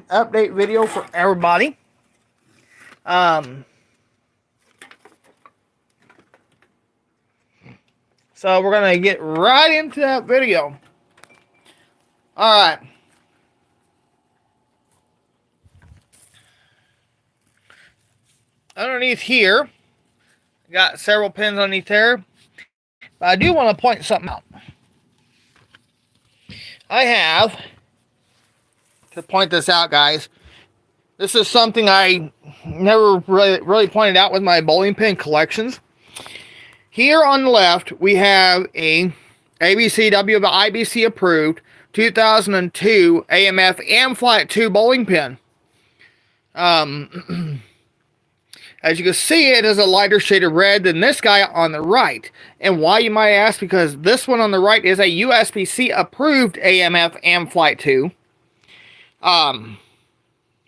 update video for everybody. So we're gonna get right into that video. Alright. Underneath here, got several pins underneath there. But I do want to point something out. I have to point this out, guys. This is something I never really pointed out with my bowling pin collections. Here on the left, we have a ABCW IBC approved 2002 AMF Amflight 2 bowling pin. As you can see, it is a lighter shade of red than this guy on the right. And why, you might ask? Because this one on the right is a USPC approved AMF Amflight 2.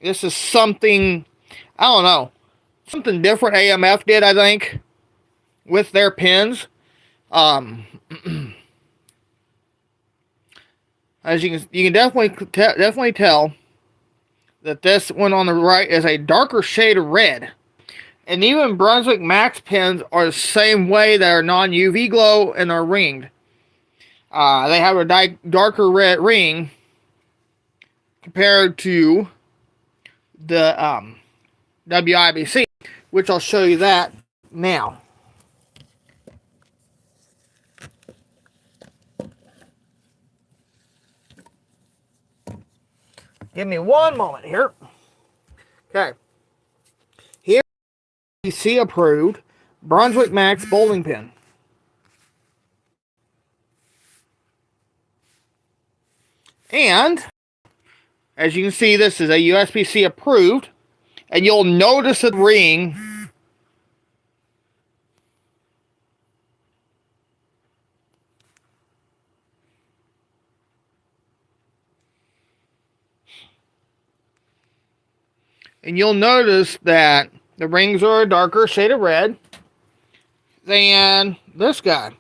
This is something, I don't know, something different AMF did, I think, with their pins. As you can definitely tell that this one on the right is a darker shade of red. And even Brunswick Max pins are the same way. They're non-UV glow and are ringed. They have a darker red ring compared to the WIBC, which I'll show you that now. Give me one moment here. Okay. Here, WIBC approved Brunswick Max bowling pin. And as you can see, this is a USPC approved, and you'll notice the ring and you'll notice that the rings are a darker shade of red than this guy.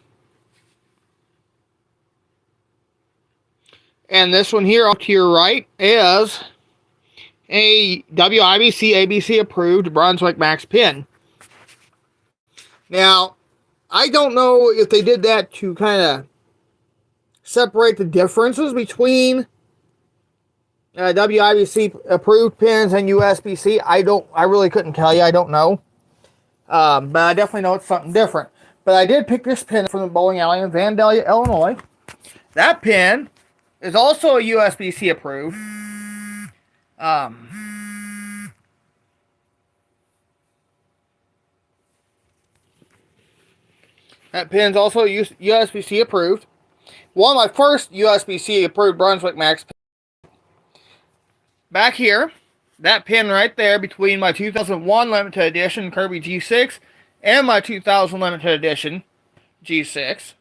And this one here off to your right is a WIBC ABC approved Brunswick Max pin. Now, I don't know if they did that to kind of separate the differences between WIBC approved pins and USPC. I really couldn't tell you. I don't know. But I definitely know it's something different. But I did pick this pin from the bowling alley in Vandalia, Illinois. That pin is also a USPC approved. That pin's also USPC approved. One of my first USPC approved Brunswick Max pins. Back here, that pin right there between my 2001 limited edition Kirby G6 and my 2000 limited edition G6.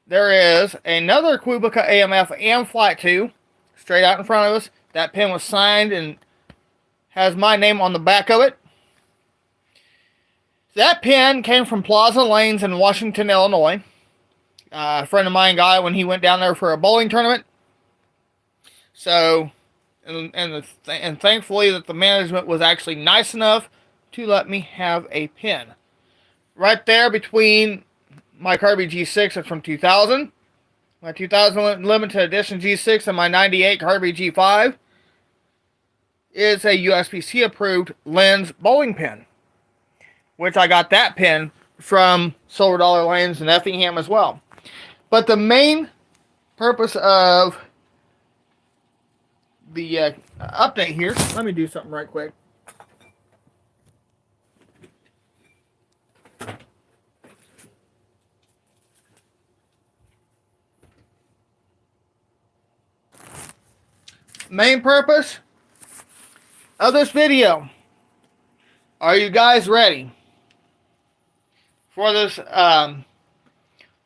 There is another Quebec AMF Amflight 2 straight out in front of us. That pin was signed and has my name on the back of it. That pin came from Plaza Lanes in Washington, Illinois. A friend of mine got it when he went down there for a bowling tournament. So, and thankfully that the management was actually nice enough to let me have a pin. Right there between my Kirby G6 is from 2000. My 2000 limited edition G6 and my 98 Kirby G5 is a USPC approved lens bowling pin. Which I got that pin from Silver Dollar Lanes in Effingham as well. But the main purpose of the update here, let me do something right quick. Main purpose of this video. Are you guys ready for this, to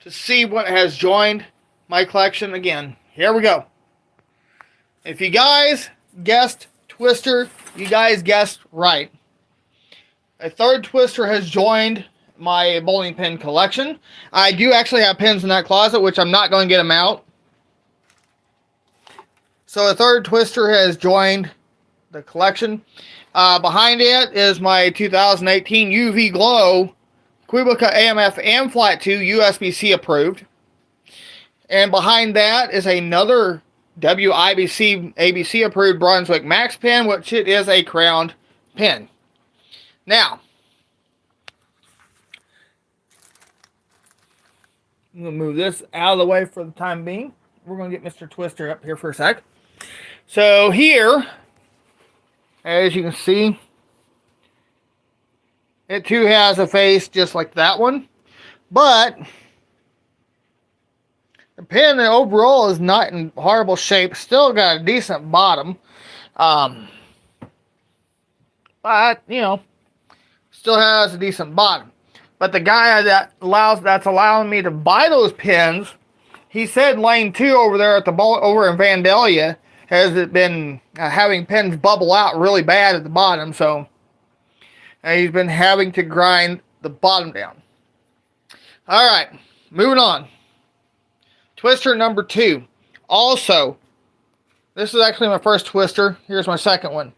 see what has joined my collection again? Here we go. If you guys guessed Twister, you guys guessed right. A third Twister has joined my bowling pin collection. I do actually have pins in that closet, which I'm not going to get them out. So a third Twister has joined the collection. Behind it is my 2018 UV Glow Quebec AMF and Flat 2 USB-C approved. And behind that is another WIBC ABC approved Brunswick Max pen, which it is a crowned pen. Now, I'm going to move this out of the way for the time being. We're going to get Mr. Twister up here for a sec. So here, as you can see, it too has a face just like that one. But the pen overall is not in horrible shape. Still got a decent bottom. But, you know, still has a decent bottom. But the guy that's allowing me to buy those pens, he said lane 2 over there at the over in Vandalia has been having pens bubble out really bad at the bottom. So he's been having to grind the bottom down. All right, moving on. Twister number 2. Also, this is actually my first twister. Here's my second one.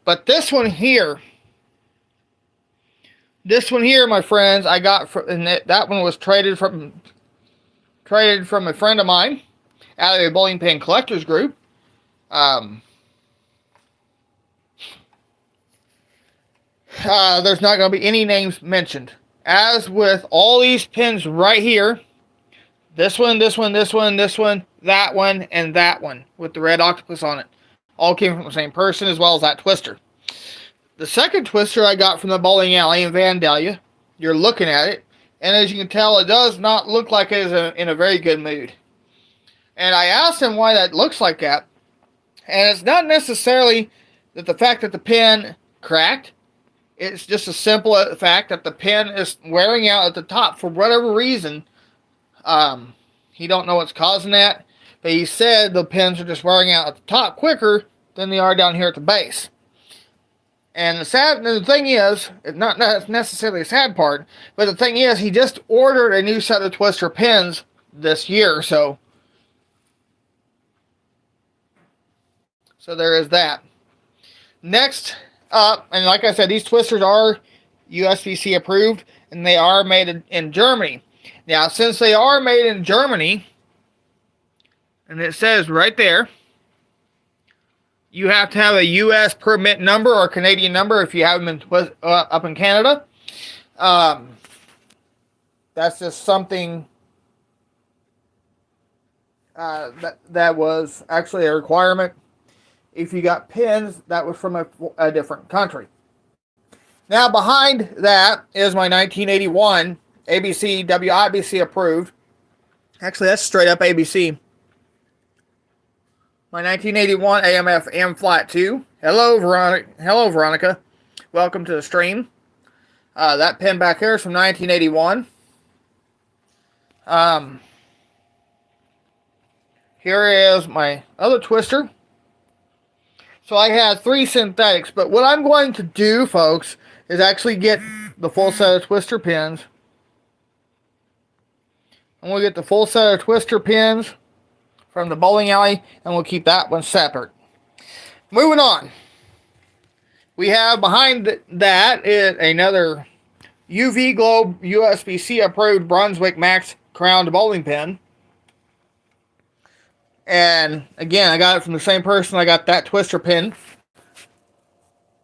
But this one here, my friends, I got from, and that one was traded from a friend of mine out of a bowling pin collectors group. There's not going to be any names mentioned. As with all these pins right here, this one, that one, and that one with the red octopus on it, all came from the same person, as well as that twister. The second twister I got from the bowling alley in Vandalia. You're looking at it, and as you can tell, it does not look like it is in a very good mood. And I asked him why that looks like that, and it's not necessarily that the fact that the pen cracked. It's just a simple fact that the pen is wearing out at the top for whatever reason. He don't know what's causing that, but he said the pens are just wearing out at the top quicker than they are down here at the base. And the thing is, it's not necessarily a sad part, but the thing is, he just ordered a new set of twister pens this year, so there is that. Next up, and like I said, these twisters are USB-C approved, and they are made in Germany. Now, since they are made in Germany, and it says right there, you have to have a U.S. permit number or Canadian number if you have them up in Canada. That's just something that was actually a requirement. If you got pins that was from a different country. Now, behind that is my 1981 ABC WIBC approved. Actually, that's straight up ABC. My 1981 AMF M Flat 2. Hello, Veronica. Welcome to the stream. That pen back here is from 1981. Here is my other twister. So I had 3 synthetics, but what I'm going to do, folks, is actually get the full set of twister pins. I'm going to get the full set of twister pins from the bowling alley, and we'll keep that one separate. Moving on. We have behind that is another UV Glow USB-C approved Brunswick Max crowned bowling pin. And again, I got it from the same person I got that twister pin.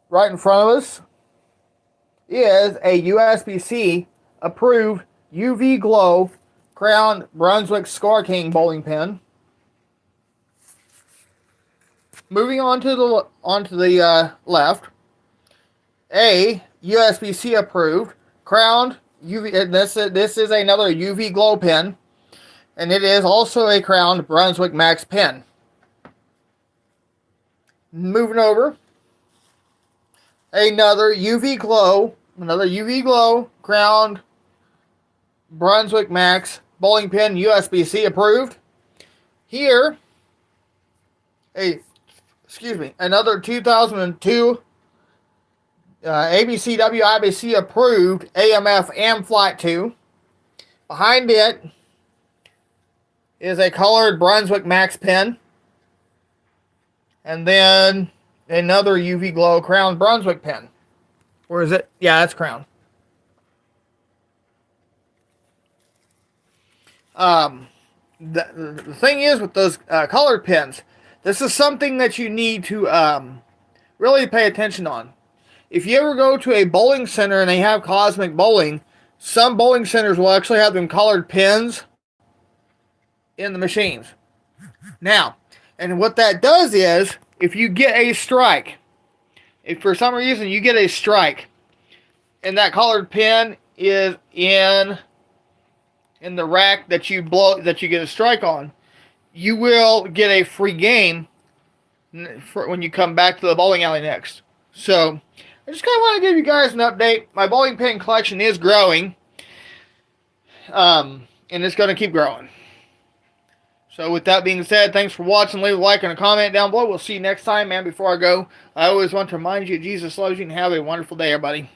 Right in front of us is a USB-C approved UV Glow crowned Brunswick Score King bowling pin. Moving on to the left, a USB-C approved crowned UV. This is another UV Glow pen, and it is also a crowned Brunswick Max pen. Moving over, another UV Glow crowned Brunswick Max bowling pin, USB-C approved. Here, another 2002 ABC WIBC approved AMF and Flat 2. Behind it is a colored Brunswick Max pen. And then another UV Glow Crown Brunswick pen. Or is it? Yeah, that's Crown. The thing is with those colored pens, this is something that you need to really pay attention on. If you ever go to a bowling center and they have Cosmic Bowling, some bowling centers will actually have them colored pens in the machines. Now, and what that does is, if you get a strike, if for some reason you get a strike, and that colored pen is in the rack that you get a strike on, you will get a free game when you come back to the bowling alley next. So, I just kind of want to give you guys an update. My bowling pin collection is growing, and it's going to keep growing. So with that being said, thanks for watching. Leave a like and a comment down below. We'll see you next time, man. Before I go, I always want to remind you, Jesus loves you, and have a wonderful day, everybody.